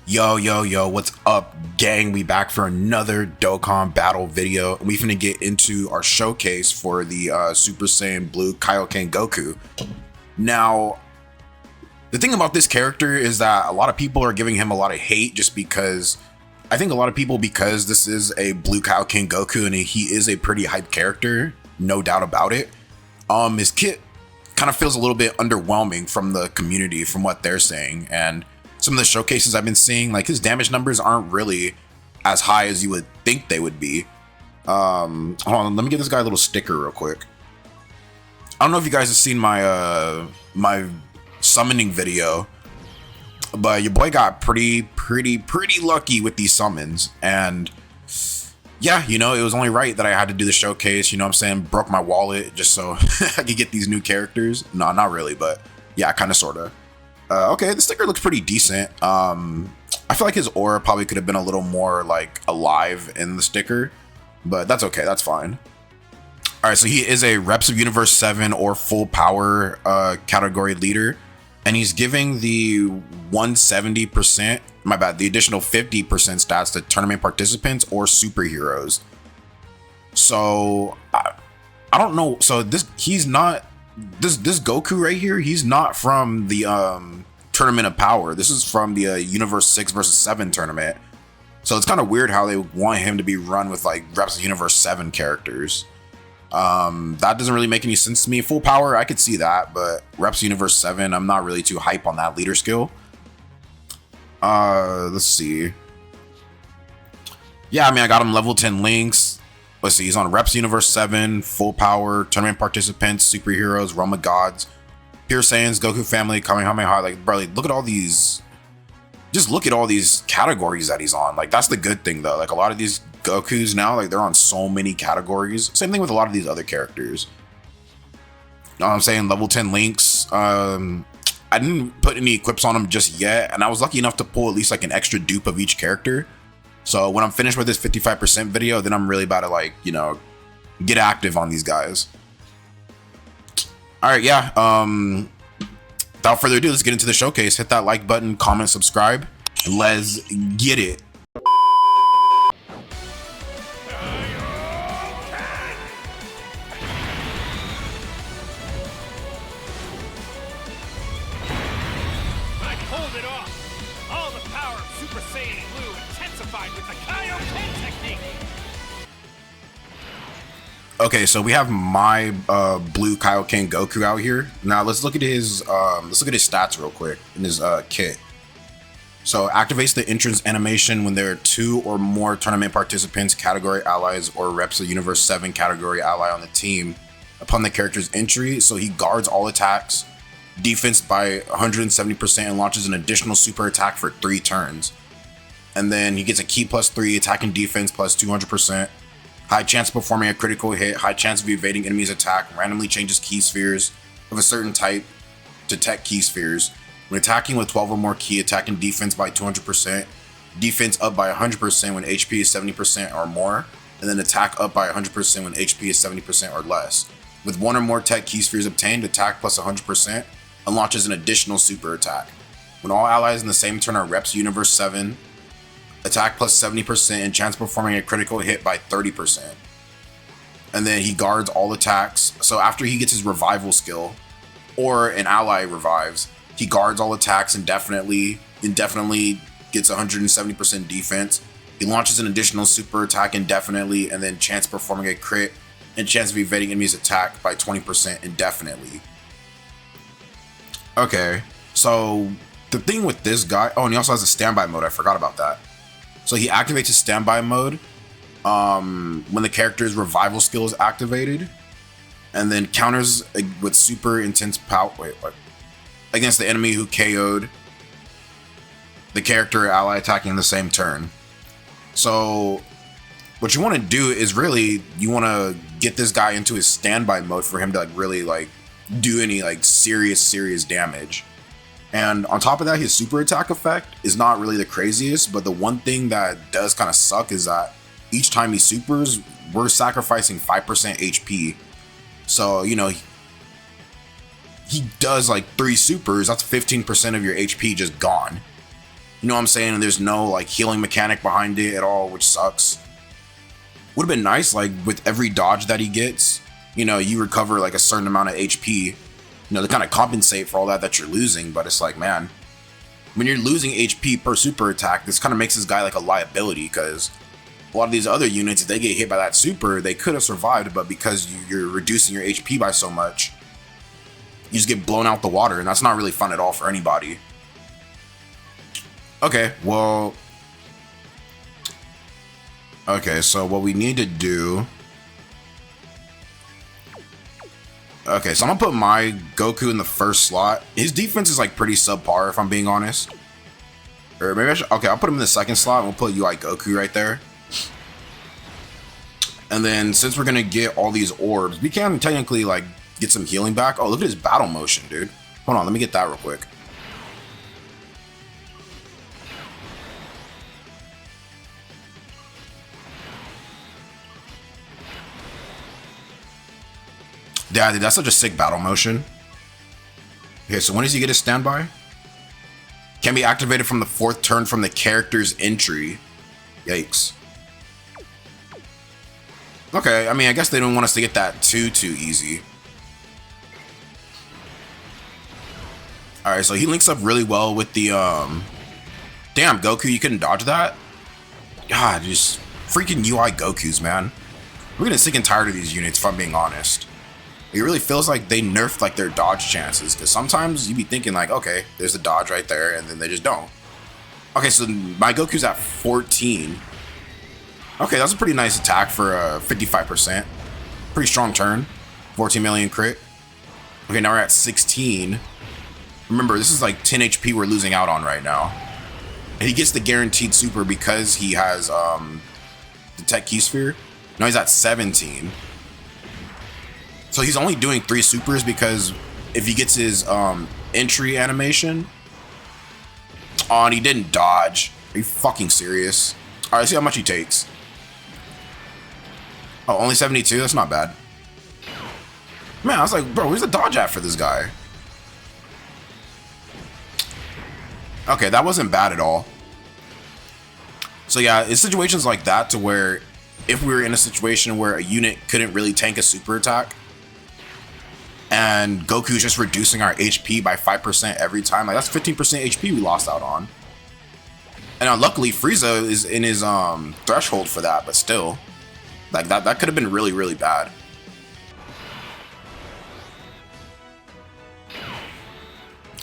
Yo, what's up, gang? We back for another Dokkan battle video. We finna get into our showcase for the Super Saiyan Blue Kaioken Goku. Now, the thing about this character is that a lot of people are giving him a lot of hate just because, I think a lot of people, because this is a Blue Kaioken Goku and he is a pretty hyped character, no doubt about it. His kit kind of feels a little bit underwhelming from the community, from what they're saying, and some of the showcases I've been seeing, like his damage numbers aren't really as high as you would think they would be. Hold on, let me give this guy a little sticker real quick. I don't know if you guys have seen my my summoning video, but your boy got pretty lucky with these summons, and yeah, you know, it was only right that I had to do the showcase. You know what I'm saying? Broke my wallet just so I could get these new characters. No, not really, but yeah, kind of, sort of. Okay, the sticker looks pretty decent. I feel like his aura probably could have been a little more like alive in the sticker, but that's okay, that's fine. All right, so he is a Reps of Universe 7 or full power category leader, and he's giving the 170%, my bad, the additional 50% stats to tournament participants or superheroes. So I don't know. So he's not this Goku right here. He's not from the Tournament of Power. This is from the Universe 6 versus 7 tournament. So it's kind of weird how they want him to be run with like Reps of Universe 7 characters. That doesn't really make any sense to me. Full power, I could see that, but Reps Universe 7, I'm not really too hype on that leader skill. Let's see. Yeah, I mean, I got him level 10 links. Let's see, he's on Reps Universe 7, full power, tournament participants, superheroes, Realm of Gods, Pure Saiyans, Goku family, Kamehameha. Like, bro, like, look at all these. Just look at all these categories that he's on. Like, that's the good thing, though. Like, a lot of these Gokus now, like, they're on so many categories. Same thing with a lot of these other characters. You know what I'm saying? Level 10 links. I didn't put any equips on them just yet, and I was lucky enough to pull at least like an extra dupe of each character. So when I'm finished with this 55% video, then I'm really about to, like, you know, get active on these guys. All right, yeah. Without further ado, let's get into the showcase. Hit that like button, comment, subscribe, and let's get it. Hold it off! All the power of Super Saiyan Blue intensified with the Kaioken technique! Okay, so we have my Blue Kaioken Goku out here. Now let's look at his stats real quick in his kit. So activates the entrance animation when there are 2 or more tournament participants, category allies, or Reps of Universe 7 category ally on the team upon the character's entry. So he guards all attacks, defense by 170%, and launches an additional super attack for 3 turns. And then he gets a key +3, attack and defense plus 200%, high chance of performing a critical hit, high chance of evading enemies' attack, randomly changes key spheres of a certain type to tech key spheres. When attacking with 12 or more key, attack and defense by 200%, defense up by 100% when HP is 70% or more, and then attack up by 100% when HP is 70% or less. With 1 or more tech key spheres obtained, attack plus 100%, and launches an additional super attack. When all allies in the same turn are Reps Universe 7, attack plus 70% and chance of performing a critical hit by 30%. And then he guards all attacks. So after he gets his revival skill, or an ally revives, he guards all attacks indefinitely gets 170% defense. He launches an additional super attack indefinitely, and then chance of performing a crit and chance of evading enemies' attack by 20% indefinitely. Okay, so the thing with this guy, oh, and he also has a standby mode. I forgot about that. So he activates his standby mode when the character's revival skill is activated, and then counters with super intense power against the enemy who KO'd the character or ally attacking in the same turn. So what you want to do is really, you want to get this guy into his standby mode for him to like really like do any like serious damage. And on top of that, his super attack effect is not really the craziest, but the one thing that does kind of suck is that each time he supers, we're sacrificing 5% HP. So, you know, he does like 3 supers, that's 15% of your HP just gone. You know what I'm saying? And there's no like healing mechanic behind it at all, which sucks. Would have been nice, like with every dodge that he gets, you know, you recover like a certain amount of HP, you know, to kind of compensate for all that you're losing. But it's like, man, when you're losing HP per super attack, this kind of makes this guy like a liability, because a lot of these other units, if they get hit by that super, they could have survived, but because you're reducing your HP by so much, you just get blown out the water, and that's not really fun at all for anybody. Okay, well, okay, so what we need to do, okay, so I'm gonna put my Goku in the first slot. His defense is like pretty subpar, if I'm being honest. Or maybe I should, okay, I'll put him in the second slot, and we'll put UI Goku right there. And then since we're gonna get all these orbs, we can technically like get some healing back. Oh, look at his battle motion, dude. Hold on, let me get that real quick. Yeah, dude, that's such a sick battle motion. Okay, so when does he get his standby? Can be activated from the 4th turn from the character's entry. Yikes. Okay, I mean, I guess they don't want us to get that too easy. Alright, so he links up really well with the, Damn, Goku, you couldn't dodge that? God, just freaking UI Gokus, man. We're getting sick and tired of these units, if I'm being honest. It really feels like they nerfed like their dodge chances, because sometimes you be thinking like, okay, there's a dodge right there, and then they just don't. Okay, so my Goku's at 14. Okay, that's a pretty nice attack for 55%. Pretty strong turn. 14 million crit. Okay, now we're at 16. Remember, this is like 10 HP we're losing out on right now. And he gets the guaranteed super because he has the Tech Key Sphere. Now he's at 17. So he's only doing 3 supers because if he gets his entry animation. Oh, and he didn't dodge. Are you fucking serious? All right, let's see how much he takes. Oh, only 72? That's not bad. Man, I was like, bro, where's the dodge at for this guy? Okay, that wasn't bad at all. So yeah, it's situations like that to where if we were in a situation where a unit couldn't really tank a super attack and Goku's just reducing our HP by 5% every time, like that's 15% HP we lost out on. And luckily Frieza is in his threshold for that, but still, like that could have been really, really bad.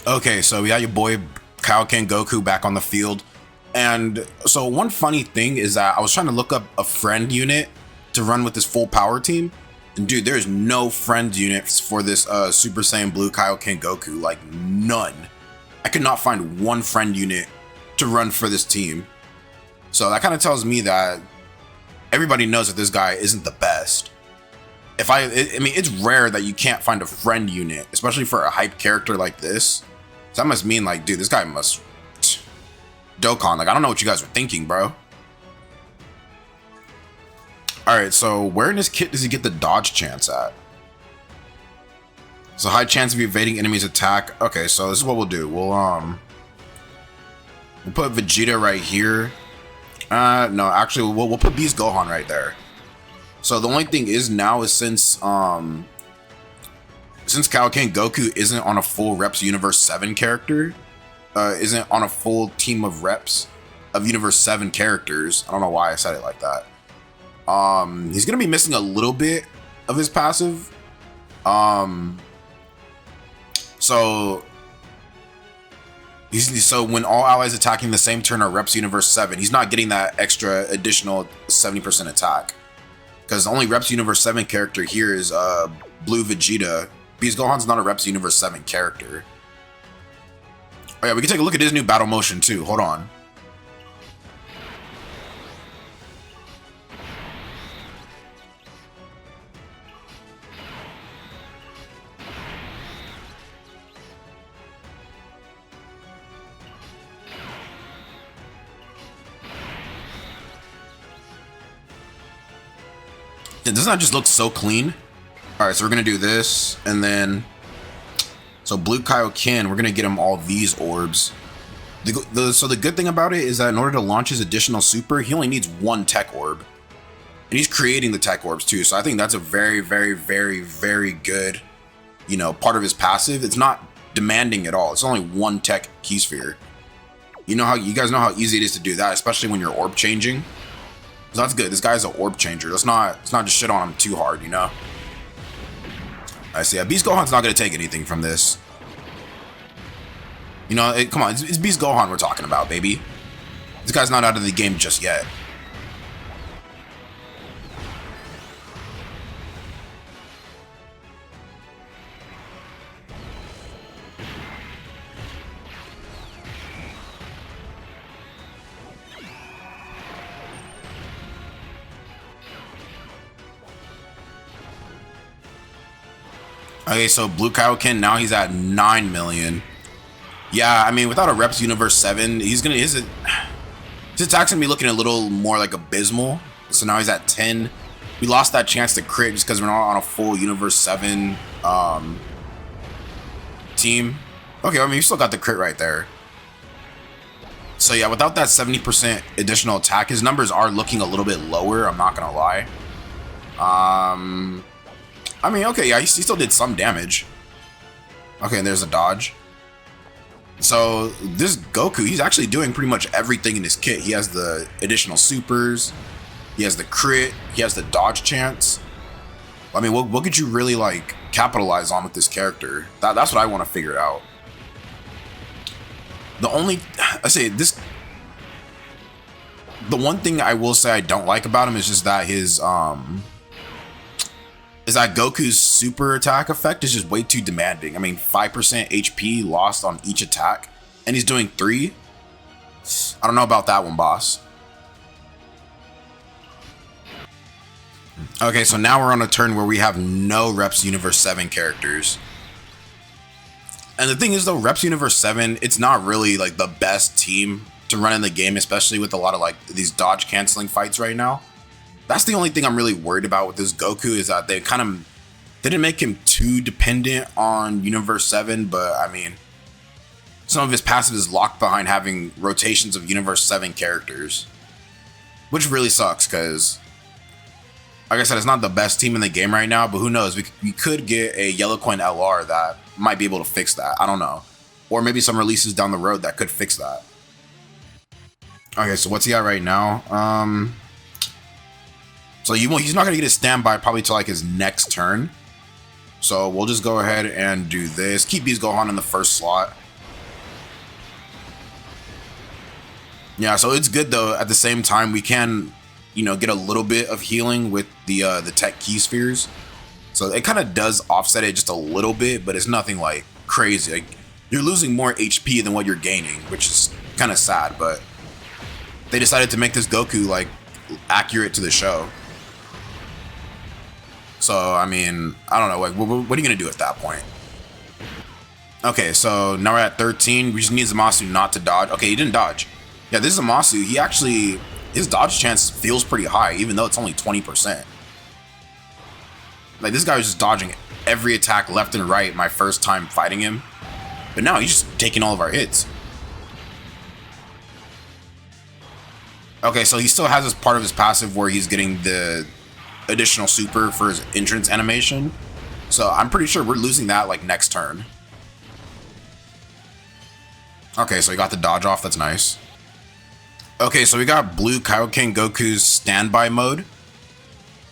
Okay, so we got your boy Kaioken Goku back on the field. And so one funny thing is that I was trying to look up a friend unit to run with this full power team. And dude, there's no friend units for this Super Saiyan Blue Kaioken Goku, like none. I could not find one friend unit to run for this team. So that kind of tells me that everybody knows that this guy isn't the best. I mean, it's rare that you can't find a friend unit, especially for a hype character like this. So that must mean like, dude, this guy must... Dokkan, like I don't know what you guys are thinking, bro. Alright, so where in this kit does he get the dodge chance at? So high chance of evading enemy's attack. Okay, so this is what we'll do. We'll put Vegeta right here. No, actually we'll put Beast Gohan right there. So the only thing is now is since Kaioken Goku isn't on a full Reps Universe 7 character, isn't on a full team of reps of Universe 7 characters. I don't know why I said it like that. He's gonna be missing a little bit of his passive. So when all allies attacking the same turn are Reps Universe 7, he's not getting that extra additional 70% attack. Because the only Reps Universe 7 character here is Blue Vegeta. Beast Gohan's not a Reps Universe 7 character. Oh yeah, we can take a look at his new battle motion too. Hold on. Doesn't that just look so clean? All right, so we're gonna do this, and then so Blue Kaioken, we're gonna get him all these orbs. So the good thing about it is that in order to launch his additional super, he only needs one tech orb. And he's creating the tech orbs too. So I think that's a very, very, very, very good, you know, part of his passive. It's not demanding at all. It's only one tech key sphere. You guys know how easy it is to do that, especially when you're orb changing. So that's good. This guy's an orb changer. Let's not just shit on him too hard, you know? I see. Yeah, Beast Gohan's not going to take anything from this. You know, come on. It's Beast Gohan we're talking about, baby. This guy's not out of the game just yet. Okay, so Blue Kaioken, now he's at 9 million. Yeah, I mean, without a Reps Universe 7, his attack's gonna be looking a little more like abysmal. So now he's at 10. We lost that chance to crit just because we're not on a full Universe 7 team. Okay, I mean, you still got the crit right there. So yeah, without that 70% additional attack, his numbers are looking a little bit lower, I'm not gonna lie. I mean, okay, yeah, he still did some damage. Okay, and there's a dodge. So this Goku, he's actually doing pretty much everything in his kit. He has the additional supers, he has the crit, he has the dodge chance. I mean, what could you really like capitalize on with this character? That's what I want to figure out. The one thing I will say I don't like about him is just that his Goku's super attack effect is just way too demanding. I mean, 5% HP lost on each attack, and he's doing 3. I don't know about that one, boss. Okay, so now we're on a turn where we have no Reps Universe 7 characters. And the thing is though, Reps Universe 7, it's not really like the best team to run in the game, especially with a lot of like these dodge canceling fights right now. That's the only thing I'm really worried about with this Goku is that they didn't make him too dependent on Universe 7, but I mean, some of his passive is locked behind having rotations of Universe 7 characters, which really sucks because, like I said, it's not the best team in the game right now, but who knows? We could get a Yellow Coin LR that might be able to fix that. I don't know. Or maybe some releases down the road that could fix that. Okay, so what's he at right now? So he's not going to get his standby probably till like his next turn. So we'll just go ahead and do this. Keep Beast Gohan in the first slot. Yeah, so it's good though. At the same time, we can, you know, get a little bit of healing with the tech key spheres. So it kind of does offset it just a little bit, but it's nothing like crazy. Like, you're losing more HP than what you're gaining, which is kind of sad, but they decided to make this Goku like accurate to the show. So, I mean, I don't know, like, what are you going to do at that point? Okay, so now we're at 13. We just need Zamasu not to dodge. Okay, he didn't dodge. Yeah, this is Zamasu. His dodge chance feels pretty high, even though it's only 20%. Like, this guy was just dodging every attack left and right my first time fighting him. But now he's just taking all of our hits. Okay, so he still has this part of his passive where he's getting the additional super for his entrance animation. So I'm pretty sure we're losing that like next turn. Okay, so we got the dodge off. That's nice. Okay, so we got Blue Kaioken Goku's standby mode.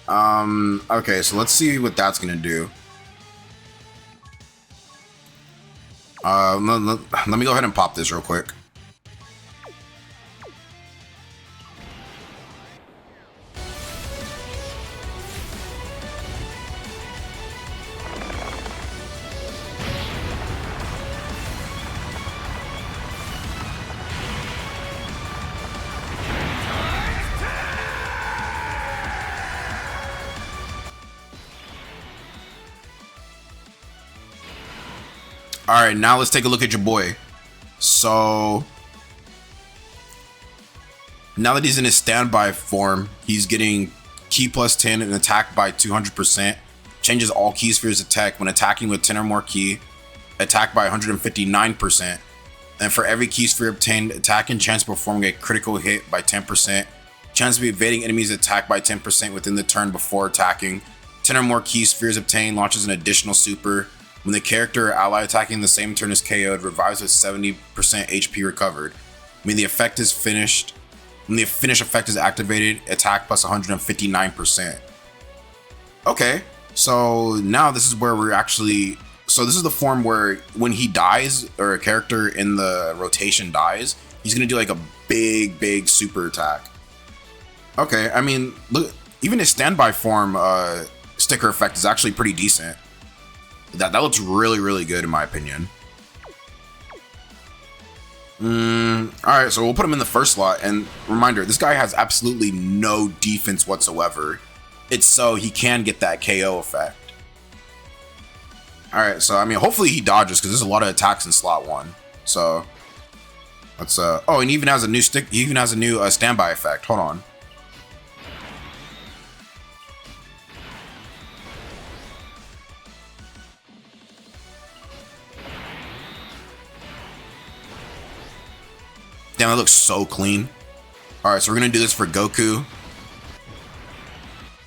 Okay, so let's see what that's gonna do. Let me go ahead and pop this real quick. All right, now let's take a look at your boy. So now that he's in his standby form, he's getting key plus 10 and attack by 200%. Changes all key spheres attack when attacking with 10 or more key. Attack by 159%. And for every key sphere obtained, attacking chance of performing a critical hit by 10%, chance of evading enemies attack by 10% within the turn before attacking. 10 or more key spheres obtained launches an additional super. When the character or ally attacking the same turn is KO'd, revives with 70% HP recovered. When the effect is finished, when the finish effect is activated, attack plus 159%. Okay, so now this is where we're actually, so this is the form where when he dies, or a character in the rotation dies, he's gonna do like a big super attack. Okay, I mean, look, even his standby form sticker effect is actually pretty decent. That looks really good in my opinion. Alright, so we'll put him in the first slot, and reminder, this guy has absolutely no defense whatsoever. It's so he can get that KO effect. Alright, so I mean, hopefully he dodges, because there's a lot of attacks in slot 1. So, let's, oh, and he even has a new stick, he even has a new standby effect. Hold on. Damn, that looks so clean. Alright, so we're gonna do this for Goku.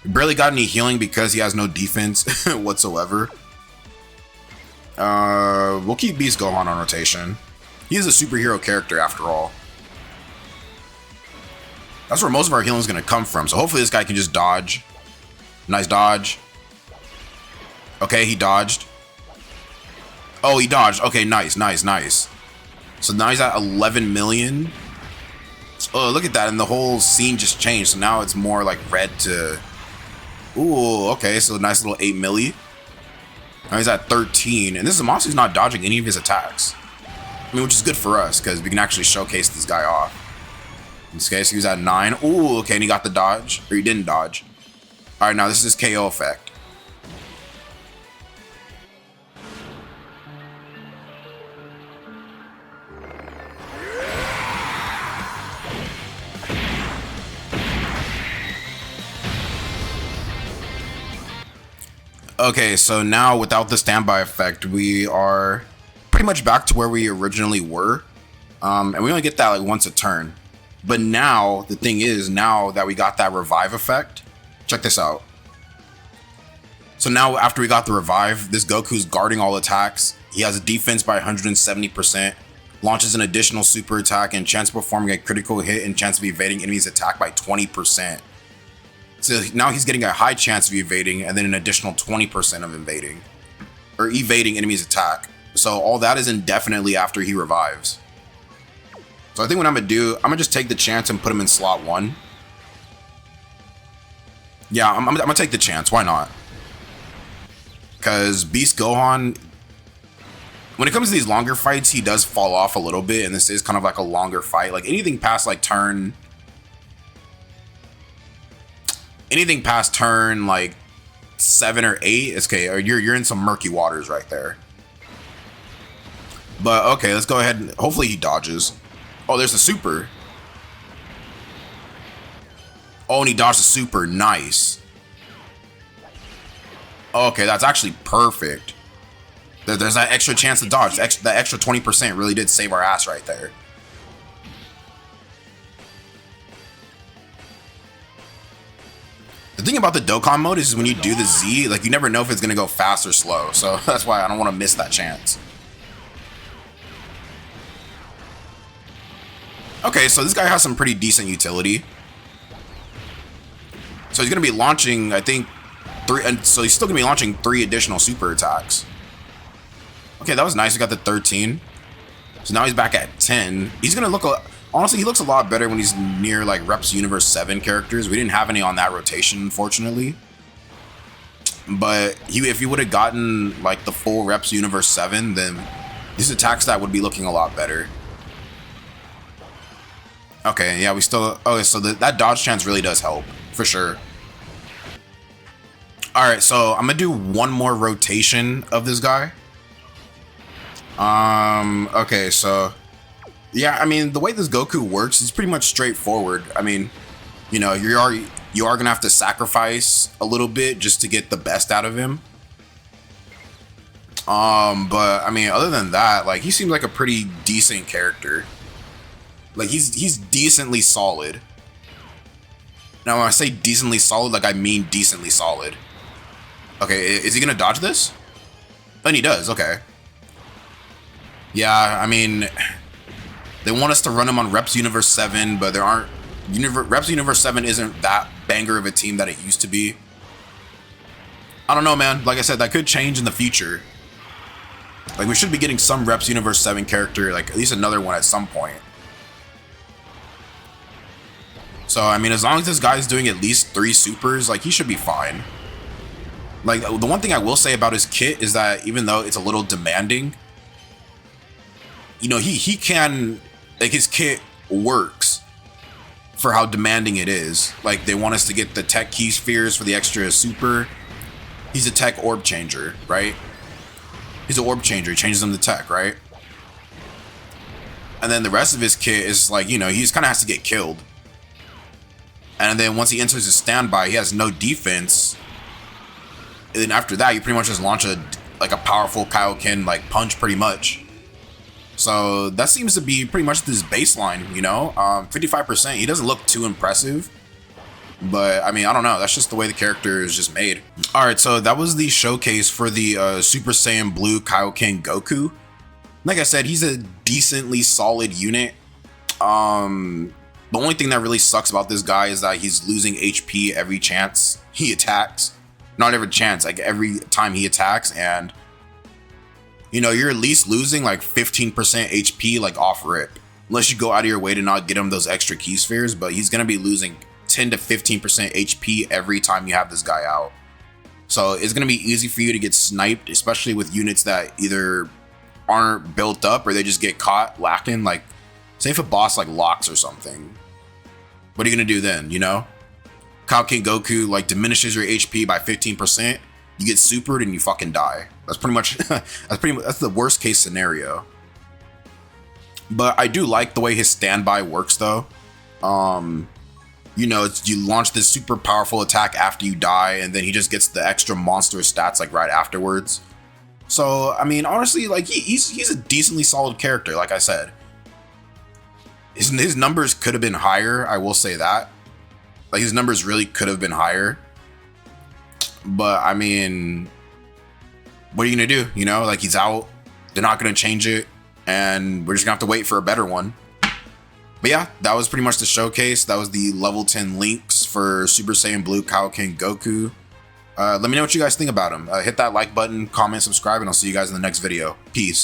We barely got any healing because he has no defense whatsoever. We'll keep Beast Gohan on rotation. He is a superhero character after all. That's where most of our healing is gonna come from, so hopefully this guy can just dodge. Nice dodge. Okay, he dodged. Oh, he dodged. Okay, nice. So now he's at 11 million. Oh, look at that. And the whole scene just changed. So now it's more like red to... Ooh, okay. So nice little 8 milli. Now he's at 13. And this is a monster who's not dodging any of his attacks. I mean, which is good for us because we can actually showcase this guy off. In this case, he was at 9. Ooh, okay. And he got the dodge. Or he didn't dodge. All right, now this is his KO effect. Okay, so now without the standby effect, we are pretty much back to where we originally were. And we only get that like once a turn. But now, the thing is, now that we got that revive effect, check this out. So now after we got the revive, this Goku's guarding all attacks. He has a defense by 170%, launches an additional super attack, and chance of performing a critical hit and chance of evading enemies attack by 20%. So now he's getting a high chance of evading and then an additional 20% of invading or evading enemies attack. So all that is indefinitely after he revives. So I think what I'm gonna do, I'm gonna just take the chance and put him in slot 1. Yeah, I'm gonna take the chance. Why not? Because Beast Gohan, when it comes to these longer fights, he does fall off a little bit, and this is kind of like a longer fight. Like anything past like turn like 7 or 8 is okay, or you're in some murky waters right there. But okay, let's go ahead and hopefully he dodges. Oh, there's a super. Oh, and he dodged the super. Nice. Okay, that's actually perfect. There's that extra chance to dodge. That extra 20% really did save our ass right there. The thing about the Dokkan mode is when you do the Z, like you never know if it's gonna go fast or slow. So that's why I don't want to miss that chance. Okay, so this guy has some pretty decent utility. So he's gonna be launching, I think, 3, and so he's still gonna be launching 3 additional super attacks. Okay, that was nice. We got the 13. So now he's back at 10. He's gonna look honestly, he looks a lot better when he's near like Reps Universe 7 characters. We didn't have any on that rotation, unfortunately. But if he would have gotten like the full Reps Universe 7, then his attack stat would be looking a lot better. Okay, yeah, we still... Okay, so that dodge chance really does help, for sure. Alright, so I'm gonna do one more rotation of this guy. Okay, so... Yeah, I mean, the way this Goku works is pretty much straightforward. I mean, you know, you are gonna have to sacrifice a little bit just to get the best out of him. But I mean, other than that, like he seems like a pretty decent character. Like he's decently solid. Now when I say decently solid, like I mean decently solid. Okay, is he gonna dodge this? And he does, okay. Yeah, I mean, they want us to run him on Reps Universe 7, but there aren't... Reps Universe 7 isn't that banger of a team that it used to be. I don't know, man. Like I said, that could change in the future. Like, we should be getting some Reps Universe 7 character, like, at least another one at some point. So, I mean, as long as this guy's doing at least 3 supers, like, he should be fine. Like, the one thing I will say about his kit is that even though it's a little demanding, you know, he can, like, his kit works for how demanding it is. Like, they want us to get the tech key spheres for the extra super. He's a tech orb changer, right? He's an orb changer. He changes them to tech, right? And then the rest of his kit is like, you know, he just kind of has to get killed. And then once he enters his standby, he has no defense. And then after that, you pretty much just launch a powerful Kaioken like punch, pretty much. So that seems to be pretty much this baseline, you know. 55%. He doesn't look too impressive, but I mean, I don't know. That's just the way the character is just made. All right, so that was the showcase for the Super Saiyan Blue Kaioken Goku. Like I said, he's a decently solid unit. The only thing that really sucks about this guy is that he's losing HP every chance he attacks. Not every chance, like every time he attacks, and you know, you're at least losing like 15% HP like off rip. Unless you go out of your way to not get him those extra key spheres, but he's gonna be losing 10 to 15% HP every time you have this guy out. So it's gonna be easy for you to get sniped, especially with units that either aren't built up or they just get caught lacking. Like, say if a boss like locks or something, what are you gonna do then, you know? Kaioken Goku like diminishes your HP by 15%, you get supered and you fucking die. That's pretty much that's the worst case scenario. But I do like the way his standby works though. You know, you launch this super powerful attack after you die, and then he just gets the extra monster stats like right afterwards. So I mean, honestly, like he's a decently solid character. Like I said, his numbers could have been higher. I will say that. Like his numbers really could have been higher. But I mean, what are you gonna do? You know, like he's out. They're not gonna change it, and we're just gonna have to wait for a better one. But yeah, that was pretty much the showcase. That was the level 10 links for Super Saiyan Blue Kaioken Goku. Let me know what you guys think about him. Hit that like button, comment, subscribe, and I'll see you guys in the next video. Peace.